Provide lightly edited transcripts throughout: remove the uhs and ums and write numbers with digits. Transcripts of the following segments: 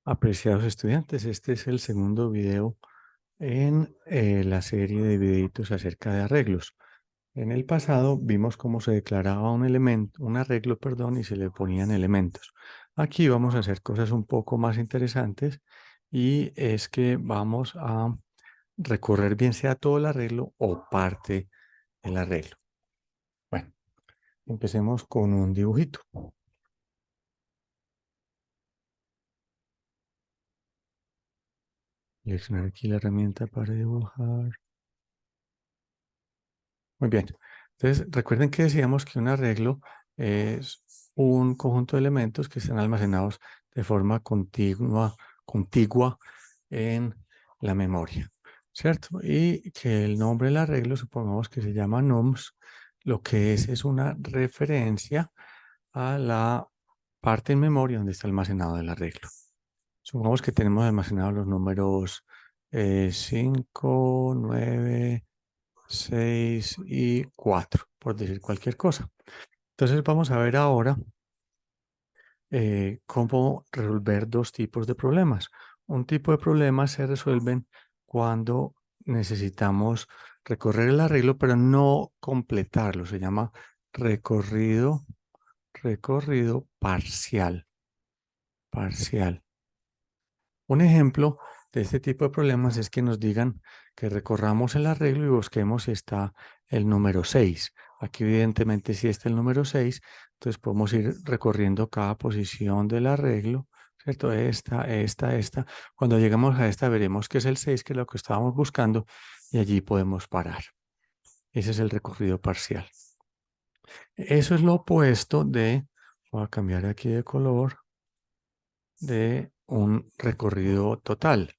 Apreciados estudiantes, este es el segundo video en la serie de videitos acerca de arreglos. En el pasado vimos cómo se declaraba un elemento, un arreglo, perdón, y se le ponían elementos. Aquí vamos a hacer cosas un poco más interesantes y es que vamos a recorrer bien sea todo el arreglo o parte del arreglo. Bueno, empecemos con un dibujito. Seleccionar aquí la herramienta para dibujar. Muy bien. Entonces, recuerden que decíamos que un arreglo es un conjunto de elementos que están almacenados de forma contigua en la memoria, ¿cierto? Y que el nombre del arreglo, supongamos que se llama nums, lo que es una referencia a la parte en memoria donde está almacenado el arreglo. Supongamos que tenemos almacenados los números 5, 9, 6 y 4, por decir cualquier cosa. Entonces vamos a ver ahora cómo resolver dos tipos de problemas. Un tipo de problemas se resuelven cuando necesitamos recorrer el arreglo, pero no completarlo. Se llama recorrido parcial. Un ejemplo de este tipo de problemas es que nos digan que recorramos el arreglo y busquemos si está el número 6. Aquí evidentemente si está el número 6, entonces podemos ir recorriendo cada posición del arreglo, ¿cierto? Esta. Cuando llegamos a esta veremos que es el 6, que es lo que estábamos buscando, y allí podemos parar. Ese es el recorrido parcial. Eso es lo opuesto de, voy a cambiar aquí de color, de un recorrido total.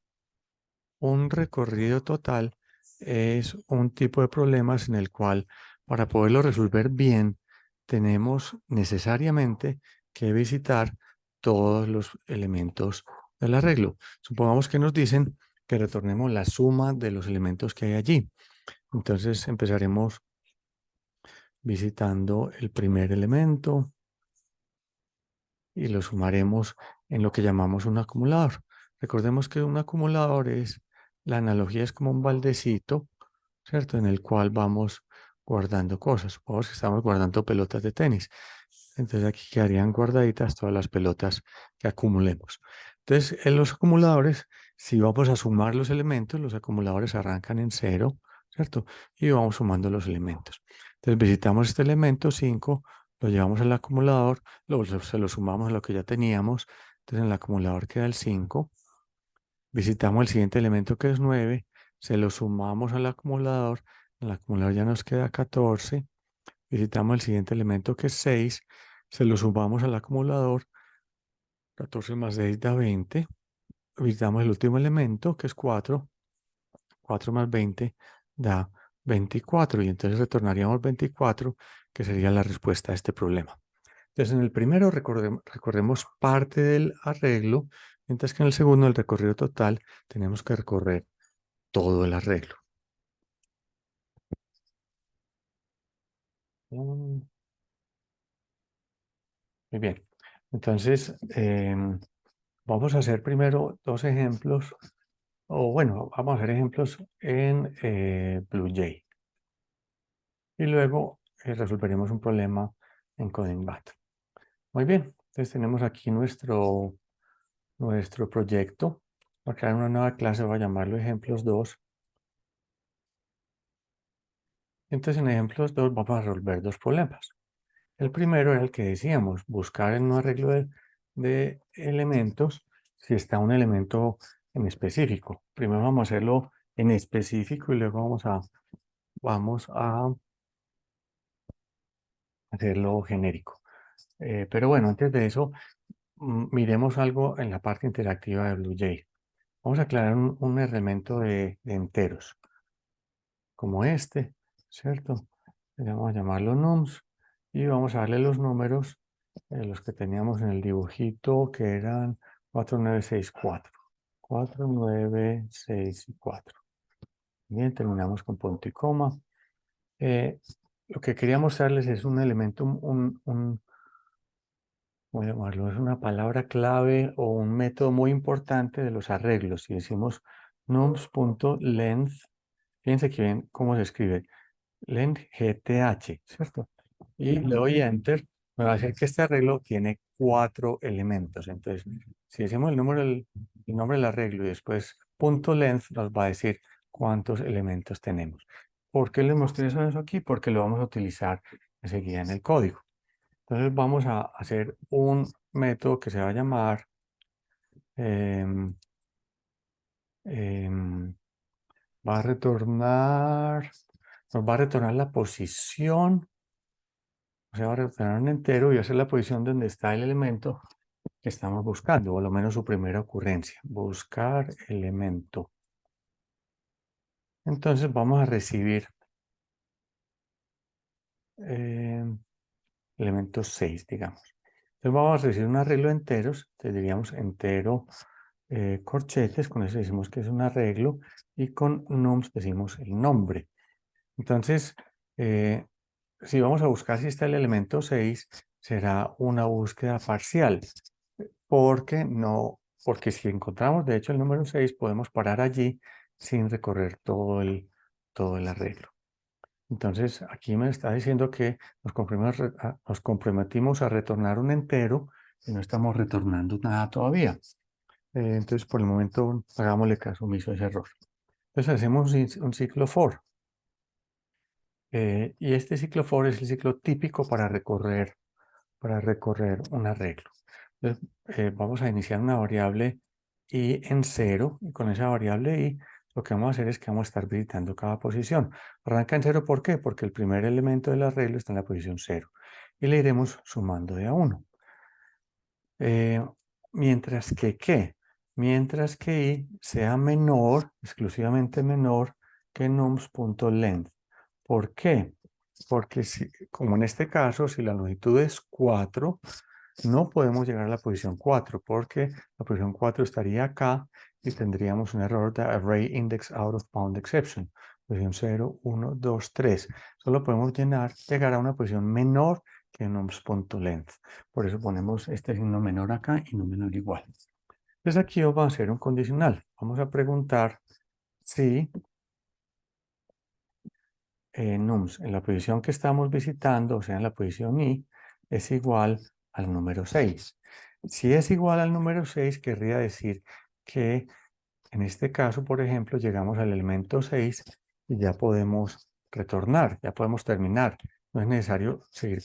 Un recorrido total es un tipo de problemas en el cual, para poderlo resolver bien, tenemos necesariamente que visitar todos los elementos del arreglo. Supongamos que nos dicen que retornemos la suma de los elementos que hay allí. Entonces empezaremos visitando el primer elemento y lo sumaremos en lo que llamamos un acumulador. Recordemos que un acumulador es, la analogía es como un baldecito, ¿cierto? En el cual vamos guardando cosas. Supongamos que estamos guardando pelotas de tenis. Entonces aquí quedarían guardaditas todas las pelotas que acumulemos. Entonces en los acumuladores, si vamos a sumar los elementos, los acumuladores arrancan en 0, ¿cierto? Y vamos sumando los elementos. Entonces visitamos este elemento 5, lo llevamos al acumulador, se lo sumamos a lo que ya teníamos. Entonces en el acumulador queda el 5. Visitamos el siguiente elemento que es 9, se lo sumamos al acumulador, en el acumulador ya nos queda 14. Visitamos el siguiente elemento que es 6, se lo sumamos al acumulador, 14 más 6 da 20. Visitamos el último elemento que es 4, 4 más 20 da 24 y entonces retornaríamos 24, que sería la respuesta a este problema. Entonces, en el primero recorremos parte del arreglo, mientras que en el segundo, el recorrido total, tenemos que recorrer todo el arreglo. Muy bien. Entonces, vamos a hacer primero dos ejemplos, o bueno, vamos a hacer ejemplos en BlueJ. Y luego resolveremos un problema en CodingBat. Muy bien, entonces tenemos aquí nuestro proyecto. Voy a crear una nueva clase, voy a llamarlo ejemplos 2. Entonces en ejemplos 2 vamos a resolver dos problemas. El primero era el que decíamos, buscar en un arreglo de elementos si está un elemento en específico. Primero vamos a hacerlo en específico y luego vamos a hacerlo genérico. Pero bueno, antes de eso, miremos algo en la parte interactiva de BlueJ. Vamos a aclarar un elemento de enteros, como este, ¿cierto? Vamos a llamarlo nums y vamos a darle los números, los que teníamos en el dibujito, que eran 4, 9, 6, 4. 4, 9, 6 y 4. Bien, terminamos con punto y coma. Lo que quería mostrarles es un elemento, voy a llamarlo, es una palabra clave o un método muy importante de los arreglos. Si decimos nums.length, fíjense que ven cómo se escribe, length GTH, ¿cierto? Y le doy Enter, me va a decir que este arreglo tiene 4 elementos. Entonces, si decimos el nombre del arreglo y después punto .length, nos va a decir cuántos elementos tenemos. ¿Por qué le mostré eso aquí? Porque lo vamos a utilizar enseguida en el código. Entonces vamos a hacer un método que se va a llamar em, em, va a retornar, nos va a retornar la posición, o sea, va a retornar un entero y va a ser la posición donde está el elemento que estamos buscando, o lo menos su primera ocurrencia. Buscar elemento. Entonces vamos a recibir elemento 6, digamos. Entonces vamos a recibir un arreglo de enteros, entonces diríamos entero corchetes, con eso decimos que es un arreglo, y con nums decimos el nombre. Entonces, si vamos a buscar si está el elemento 6, será una búsqueda parcial, porque si encontramos de hecho el número 6, podemos parar allí sin recorrer todo el arreglo. Entonces, aquí me está diciendo que nos comprometimos a retornar un entero y no estamos retornando nada todavía. Entonces, por el momento, hagámosle caso omiso a ese error. Entonces, hacemos un ciclo for. Y este ciclo for es el ciclo típico para recorrer un arreglo. Entonces, vamos a iniciar una variable i en 0, y con esa variable i lo que vamos a hacer es que vamos a estar visitando cada posición. Arranca en 0, ¿por qué? Porque el primer elemento del arreglo está en la posición 0, y le iremos sumando de a 1. Mientras que, ¿qué? Mientras que i sea menor, exclusivamente menor, que nums.length. ¿Por qué? Porque como en este caso, si la longitud es 4, no podemos llegar a la posición 4, porque la posición 4 estaría acá y tendríamos un error de Array Index Out of Bound Exception. Posición 0, 1, 2, 3. Solo podemos llegar a una posición menor que nums.length. Por eso ponemos este signo menor acá y no menor igual. Entonces aquí vamos a hacer un condicional. Vamos a preguntar si nums en la posición que estamos visitando, o sea, en la posición i, es igual al número 6. Si es igual al número 6, querría decir que en este caso, por ejemplo, llegamos al elemento 6 y ya podemos retornar, ya podemos terminar. No es necesario seguir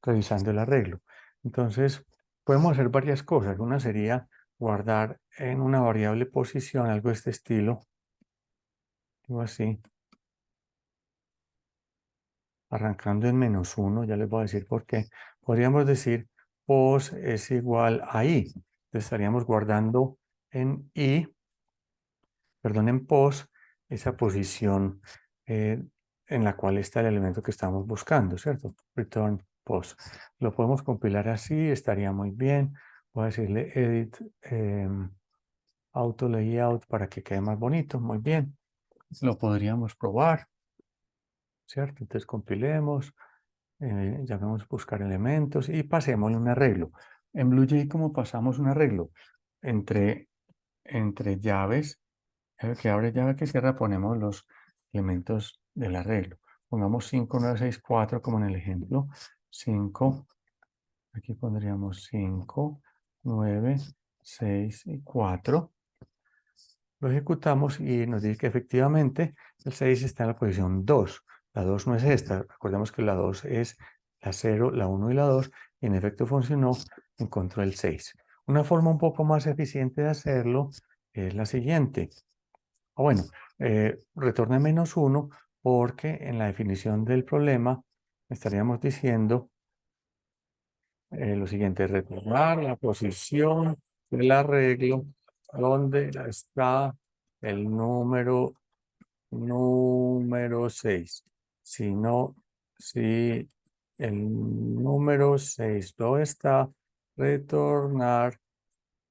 revisando el arreglo. Entonces, podemos hacer varias cosas. Una sería guardar en una variable posición algo de este estilo, algo así, arrancando en -1, ya les voy a decir por qué. Podríamos decir pos es igual a i. Entonces estaríamos guardando en i, perdón, en pos, esa posición en la cual está el elemento que estamos buscando, ¿cierto? Return pos. Lo podemos compilar así, estaría muy bien. Voy a decirle edit auto layout para que quede más bonito, muy bien. Lo podríamos probar, ¿cierto? Entonces compilemos. Llamemos buscar elementos y pasémosle un arreglo. En BlueJ, ¿cómo pasamos un arreglo? Entre, entre llaves, que abre, llave que cierra, ponemos los elementos del arreglo. Pongamos 5, 9, 6, 4 como en el ejemplo. 5, aquí pondríamos 5, 9, 6 y 4. Lo ejecutamos y nos dice que efectivamente el 6 está en la posición 2. La 2 no es esta. Recordemos que la 2 es la 0, la 1 y la 2. Y en efecto funcionó, encontró el 6. Una forma un poco más eficiente de hacerlo es la siguiente. Bueno, retorne -1 porque en la definición del problema estaríamos diciendo lo siguiente: retornar la posición del arreglo donde está el número 6. Si el número 6 lo está, retornar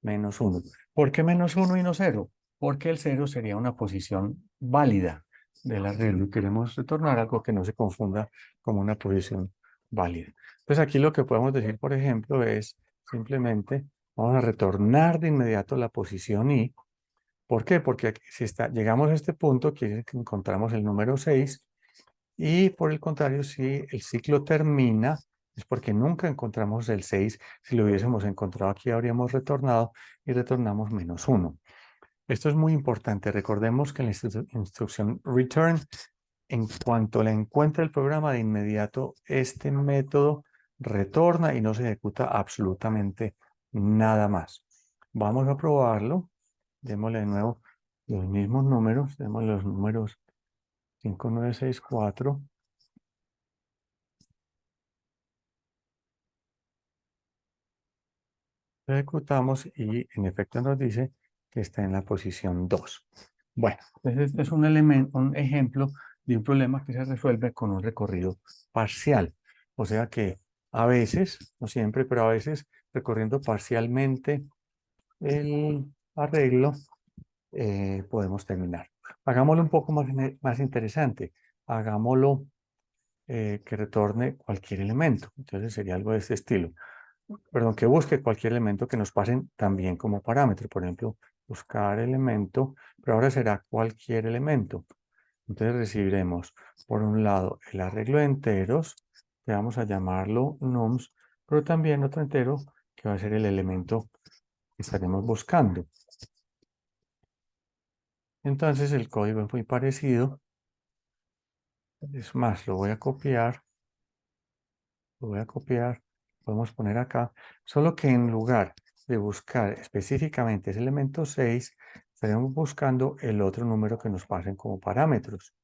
-1. ¿Por qué -1 y no 0? Porque el 0 sería una posición válida del arreglo y queremos retornar algo que no se confunda como una posición válida. Pues aquí lo que podemos decir, por ejemplo, es simplemente vamos a retornar de inmediato la posición I. ¿Por qué? Porque si llegamos a este punto, quiere decir que encontramos el número 6, y por el contrario, si el ciclo termina, es porque nunca encontramos el 6. Si lo hubiésemos encontrado aquí, habríamos retornado y retornamos -1. Esto es muy importante. Recordemos que en la instrucción return, en cuanto la encuentre el programa, de inmediato este método retorna y no se ejecuta absolutamente nada más. Vamos a probarlo. Démosle de nuevo los mismos números. Démosle los números 5964. Ejecutamos y en efecto nos dice que está en la posición 2. Bueno, entonces este es un ejemplo de un problema que se resuelve con un recorrido parcial. O sea que a veces, no siempre, pero a veces recorriendo parcialmente el arreglo, podemos terminar. Hagámoslo un poco más interesante. Hagámoslo que retorne cualquier elemento. Entonces sería algo de este estilo. Perdón, que busque cualquier elemento que nos pasen también como parámetro. Por ejemplo, buscar elemento, pero ahora será cualquier elemento. Entonces recibiremos, por un lado, el arreglo de enteros, que vamos a llamarlo nums, pero también otro entero, que va a ser el elemento que estaremos buscando. Entonces el código es muy parecido. Es más, lo voy a copiar. Podemos poner acá, solo que en lugar de buscar específicamente ese elemento 6, estaremos buscando el otro número que nos pasen como parámetros,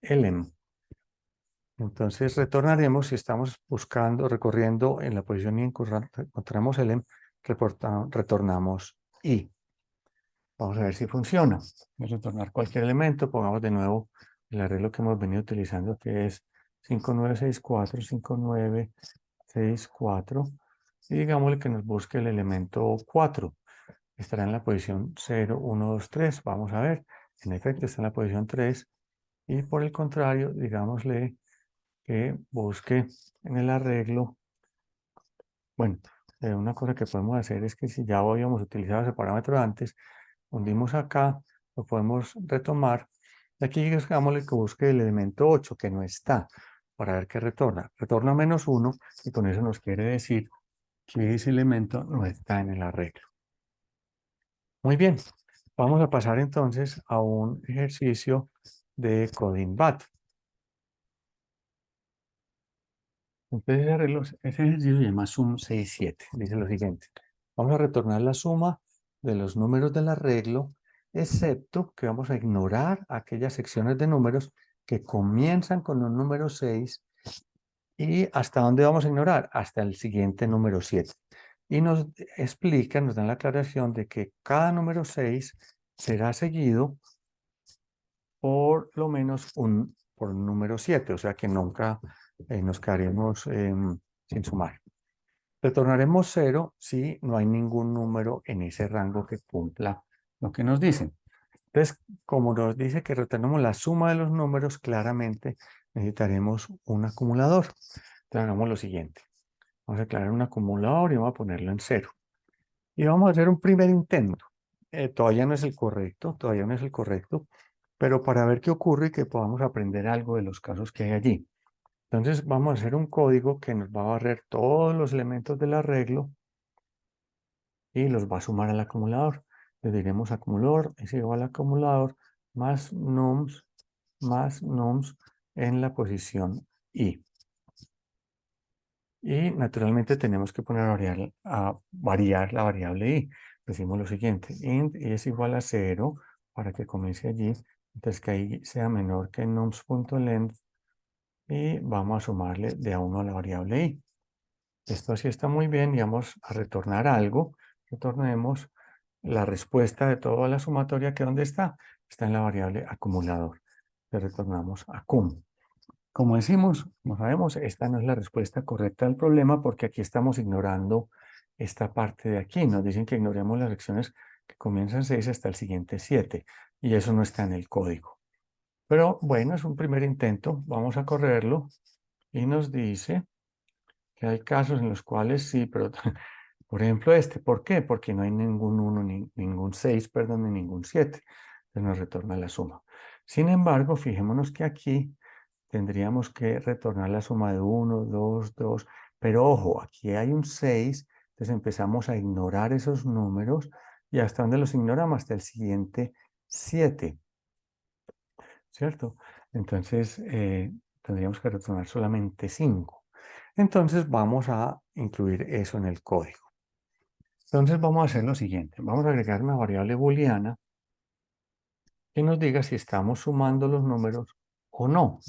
elem. Entonces retornaremos, si estamos buscando, recorriendo en la posición y encontramos elem, retornamos i. Vamos a ver si funciona. Voy a retornar cualquier elemento, pongamos de nuevo el arreglo que hemos venido utilizando, que es 5964, 5964, y digámosle que nos busque el elemento 4. Estará en la posición 0, 1, 2, 3. Vamos a ver. En efecto, está en la posición 3. Y por el contrario, digámosle que busque en el arreglo. Bueno, una cosa que podemos hacer es que si ya habíamos utilizado ese parámetro antes, hundimos acá, lo podemos retomar. Y aquí digámosle que busque el elemento 8, que no está, para ver qué retorna. Retorna -1 y con eso nos quiere decir que ese elemento no está en el arreglo. Muy bien, vamos a pasar entonces a un ejercicio de CodingBat. Entonces ese ejercicio se llama sum 67. Dice lo siguiente: vamos a retornar la suma de los números del arreglo, excepto que vamos a ignorar aquellas secciones de números que comienzan con un número 6. ¿Y hasta dónde vamos a ignorar? Hasta el siguiente número 7. Y nos explica, nos dan la aclaración de que cada número 6 será seguido por lo menos por un número 7, o sea que nunca nos quedaremos sin sumar. Retornaremos 0 si no hay ningún número en ese rango que cumpla lo que nos dicen. Entonces, como nos dice que retornamos la suma de los números, claramente necesitaremos un acumulador. Entonces, hagamos lo siguiente. Vamos a declarar un acumulador y vamos a ponerlo en 0. Y vamos a hacer un primer intento. Todavía no es el correcto, pero para ver qué ocurre y que podamos aprender algo de los casos que hay allí. Entonces vamos a hacer un código que nos va a barrer todos los elementos del arreglo y los va a sumar al acumulador. Le diremos acumulador es igual a acumulador más nums en la posición i. Y naturalmente tenemos que poner a variar la variable i. Decimos lo siguiente: int i es igual a 0 para que comience allí. Entonces que i sea menor que nums.length, y vamos a sumarle de a 1 a la variable i. Esto así está muy bien y vamos a retornar algo. Retornemos la respuesta de toda la sumatoria, que ¿dónde está? Está en la variable acumulador. Le retornamos acum. Como decimos, como sabemos, esta no es la respuesta correcta al problema porque aquí estamos ignorando esta parte de aquí. Nos dicen que ignoremos las secciones que comienzan 6 hasta el siguiente 7 y eso no está en el código. Pero bueno, es un primer intento. Vamos a correrlo y nos dice que hay casos en los cuales sí, pero Por ejemplo, este. ¿Por qué? Porque no hay ningún 1, ningún 6, perdón, ni ningún 7. Entonces nos retorna la suma. Sin embargo, fijémonos que aquí tendríamos que retornar la suma de 1, 2, 2. Pero ojo, aquí hay un 6. Entonces empezamos a ignorar esos números. ¿Y hasta dónde los ignoramos? Hasta el siguiente 7. ¿Cierto? Entonces tendríamos que retornar solamente 5. Entonces vamos a incluir eso en el código. Entonces vamos a hacer lo siguiente. Vamos a agregar una variable booleana que nos diga si estamos sumando los números o no.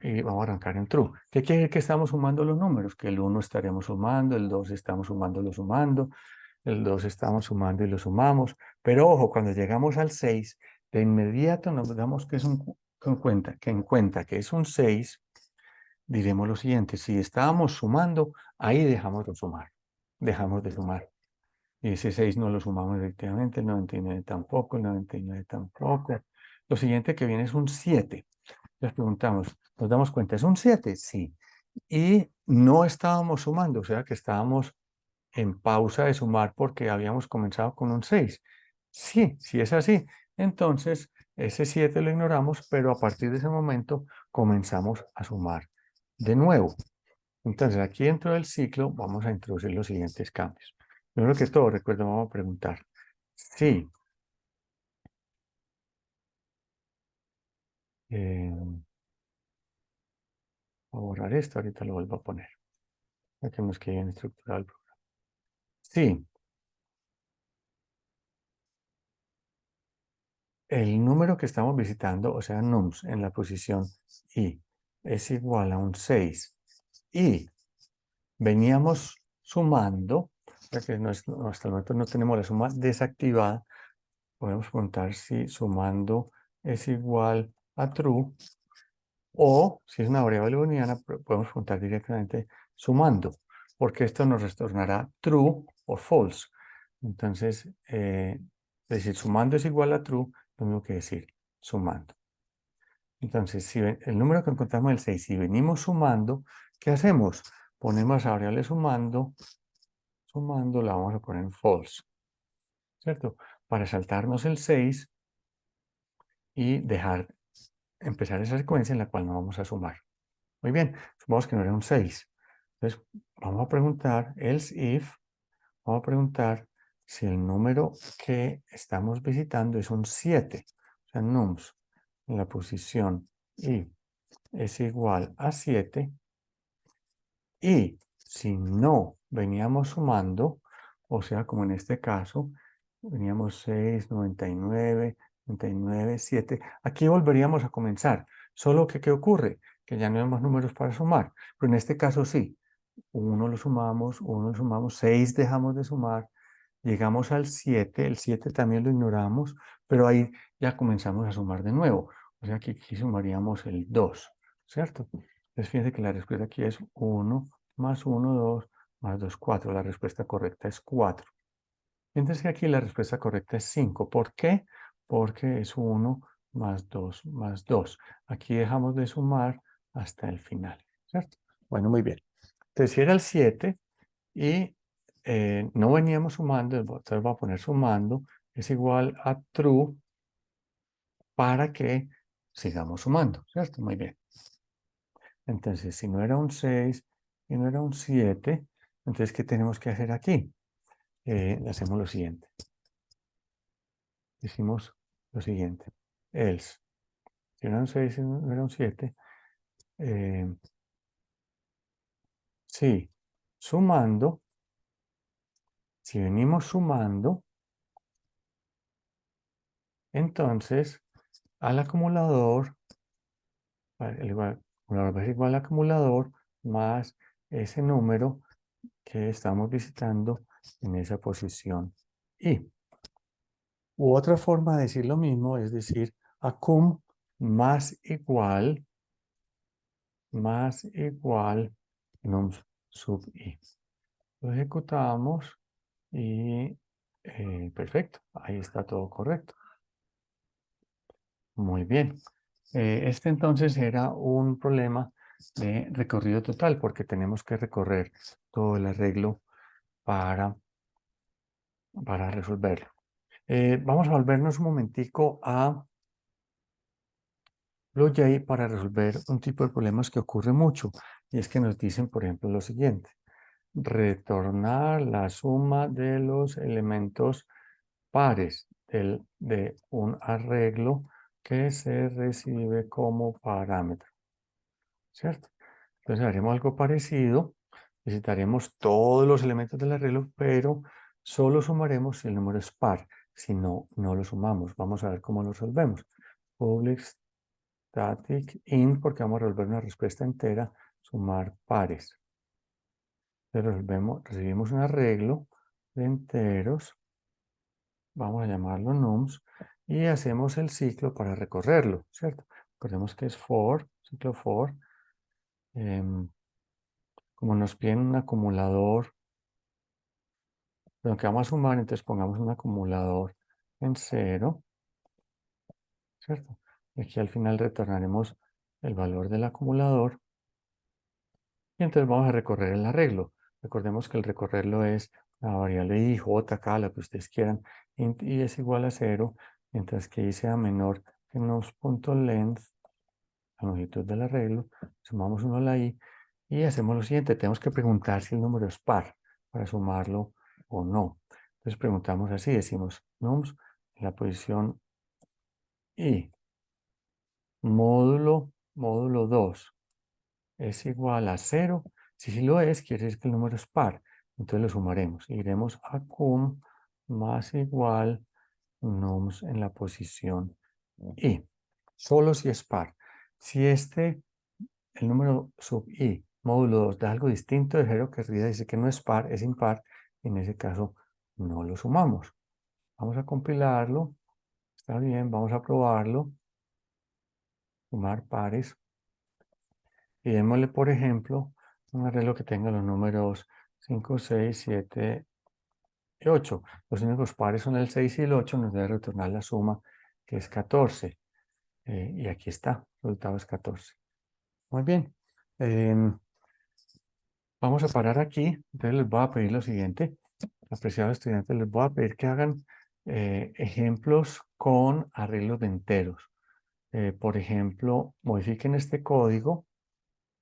Y vamos a arrancar en true. ¿Qué quiere decir que estamos sumando los números? Que el 1 estaremos sumando, el 2 estamos sumando, lo sumando, el 2 estamos sumando y lo sumamos. Pero ojo, cuando llegamos al 6, de inmediato nos damos que es en cuenta que es un 6, diremos lo siguiente: si estábamos sumando, ahí dejamos de sumar. Dejamos de sumar. Y ese 6 no lo sumamos efectivamente, el 99 tampoco, el 99 tampoco. Lo siguiente que viene es un 7. Les preguntamos, ¿nos damos cuenta? ¿Es un 7? Sí. Y no estábamos sumando, o sea que estábamos en pausa de sumar porque habíamos comenzado con un 6. Sí, sí es así. Entonces, ese 7 lo ignoramos, pero a partir de ese momento comenzamos a sumar de nuevo. Entonces, aquí dentro del ciclo vamos a introducir los siguientes cambios. Primero que todo, recuerda, vamos a preguntar si voy a borrar esto, ahorita lo vuelvo a poner. Ya que nos quede bien estructurado el programa. Sí, el número que estamos visitando, o sea, nums, en la posición i, es igual a un 6 y veníamos sumando, ya que hasta el momento no tenemos la suma desactivada, podemos preguntar si sumando es igual a true, o si es una variable booleana, podemos preguntar directamente sumando, porque esto nos retornará true o false. Entonces, decir sumando es igual a true, lo mismo que decir sumando. Entonces, si el número que encontramos es el 6, si venimos sumando, ¿qué hacemos? Ponemos a variable sumando, la vamos a poner en false, ¿cierto? Para saltarnos el 6 y empezar esa secuencia en la cual no vamos a sumar. Muy bien, supongamos que no era un 6. Entonces, vamos a preguntar, else if, vamos a preguntar si el número que estamos visitando es un 7. O sea, nums en la posición i es igual a 7. Y si no veníamos sumando, o sea, como en este caso, veníamos 6, 99, 99, 7. Aquí volveríamos a comenzar. Solo que, ¿qué ocurre? Que ya no hay más números para sumar. Pero en este caso sí. 1 lo sumamos, 6 dejamos de sumar, llegamos al 7, el 7 también lo ignoramos, pero ahí ya comenzamos a sumar de nuevo. O sea que aquí sumaríamos el 2, ¿cierto? Entonces fíjense que la respuesta aquí es 1 más 1, 2, más 2, 4. La respuesta correcta es 4. Mientras que aquí la respuesta correcta es 5. ¿Por qué? Porque es 1 más 2 más 2. Aquí dejamos de sumar hasta el final, ¿cierto? Bueno, muy bien. Entonces, si era el 7 y no veníamos sumando, entonces voy a poner sumando, es igual a true para que sigamos sumando, ¿cierto? Muy bien. Entonces, si no era un 6 y no era un 7, entonces, ¿qué tenemos que hacer aquí? Hacemos lo siguiente. Decimos lo siguiente. Else. Si no era un 6 y no era un 7, sí, sumando, si venimos sumando, entonces al acumulador, el acumulador es igual al acumulador más ese número que estamos visitando en esa posición i. U otra forma de decir lo mismo es decir acum más igual nums sub i. Lo ejecutamos y perfecto, ahí está todo correcto. Muy bien. Este entonces era un problema de recorrido total porque tenemos que recorrer todo el arreglo para resolverlo. Vamos a volvernos un momentico a BlueJ para resolver un tipo de problemas que ocurre mucho, y es que nos dicen, por ejemplo, lo siguiente: retornar la suma de los elementos pares de un arreglo que se recibe como parámetro, ¿cierto? Entonces haremos algo parecido, necesitaremos todos los elementos del arreglo, pero solo sumaremos si el número es par, si no, no lo sumamos. Vamos a ver cómo lo resolvemos. Public static int, porque vamos a resolver una respuesta entera, sumar pares. Entonces recibimos un arreglo de enteros, vamos a llamarlo nums, y hacemos el ciclo para recorrerlo, ¿cierto? Recordemos que es for, ciclo for. Como nos piden un acumulador, lo que vamos a sumar, entonces pongamos un acumulador en 0, ¿cierto? Y aquí al final retornaremos el valor del acumulador. Y entonces vamos a recorrer el arreglo. Recordemos que el recorrerlo es la variable i, j, k, lo que ustedes quieran, y es igual a 0, mientras que i sea menor que nos.length, la longitud del arreglo. Sumamos 1 a la i y hacemos lo siguiente. Tenemos que preguntar si el número es par para sumarlo o no. Entonces preguntamos así, decimos nums en la posición i módulo 2 es igual a 0. Si sí lo es, quiere decir que el número es par. Entonces lo sumaremos. Iremos a cum más igual nums en la posición i. Solo si es par. Si el número sub i módulo 2 da algo distinto de 0, querría decir que no es par, es impar. En ese caso no lo sumamos. Vamos a compilarlo. Está bien, vamos a probarlo. Sumar pares. Y démosle, por ejemplo, un arreglo que tenga los números 5, 6, 7 y 8. Los únicos pares son el 6 y el 8. Nos debe retornar la suma, que es 14. Y aquí está, el resultado es 14. Muy bien. Vamos a parar aquí. Entonces les voy a pedir lo siguiente. Apreciados estudiantes, les voy a pedir que hagan ejemplos con arreglos de enteros. Por ejemplo, modifiquen este código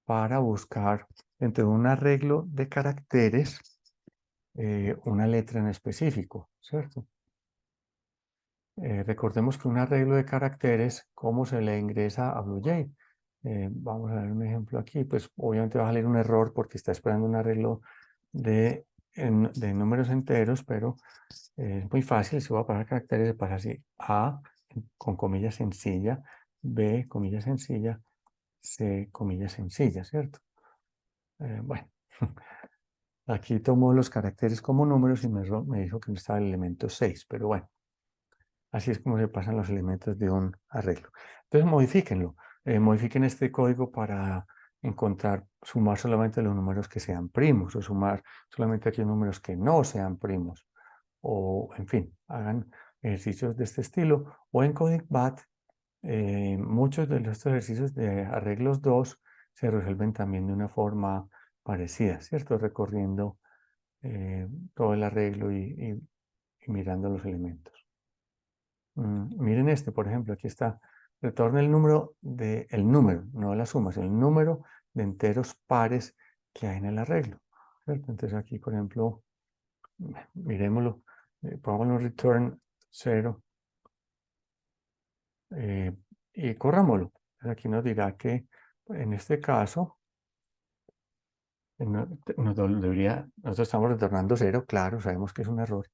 para buscar dentro de un arreglo de caracteres una letra en específico, ¿cierto? Recordemos que un arreglo de caracteres, ¿cómo se le ingresa a BlueJ? Vamos a ver un ejemplo aquí. Pues obviamente va a salir un error porque está esperando un arreglo de números enteros, pero es muy fácil. Si voy a pasar caracteres, se pasa así: A con comilla sencilla, B comilla sencilla, C comilla sencilla, ¿cierto? Bueno, aquí tomo los caracteres como números y me dijo que no estaba el elemento 6, pero bueno, así es como se pasan los elementos de un arreglo. Entonces modifíquenlo, modifiquen este código para sumar solamente los números que sean primos, o sumar solamente aquellos números que no sean primos, o en fin, hagan ejercicios de este estilo, o en CodicBat. Muchos de estos ejercicios de arreglos 2 se resuelven también de una forma parecida, ¿cierto? Recorriendo todo el arreglo y mirando los elementos. Miren este, por ejemplo, aquí está. Retorna el número, no la suma, sino el número de enteros pares que hay en el arreglo, ¿cierto? Entonces aquí, por ejemplo, miremoslo, pongámoslo return 0 y corrámoslo. Aquí nos dirá que en este caso nosotros estamos retornando 0, claro, sabemos que es un error.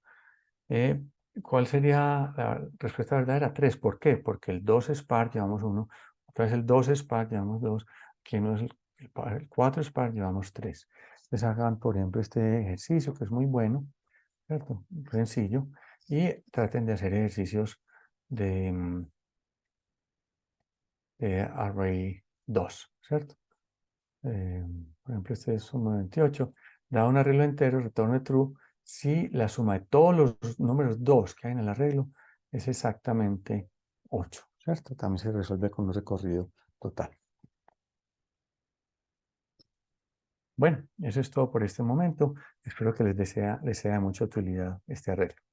¿Cuál sería la respuesta verdadera? 3. ¿Por qué? Porque el 2 es par, llevamos 1. Otra vez el 2 es par, llevamos 2. Aquí no es el 4 es par, llevamos 3. Entonces hagan, por ejemplo, este ejercicio que es muy bueno, ¿cierto? Sencillo. Y traten de hacer ejercicios de array 2, ¿cierto? Por ejemplo, este es 1.28. Da un arreglo entero, retorne true si la suma de todos los números 2 que hay en el arreglo es exactamente 8, ¿cierto? También se resuelve con un recorrido total. Bueno, eso es todo por este momento. Espero que les sea de mucha utilidad este arreglo.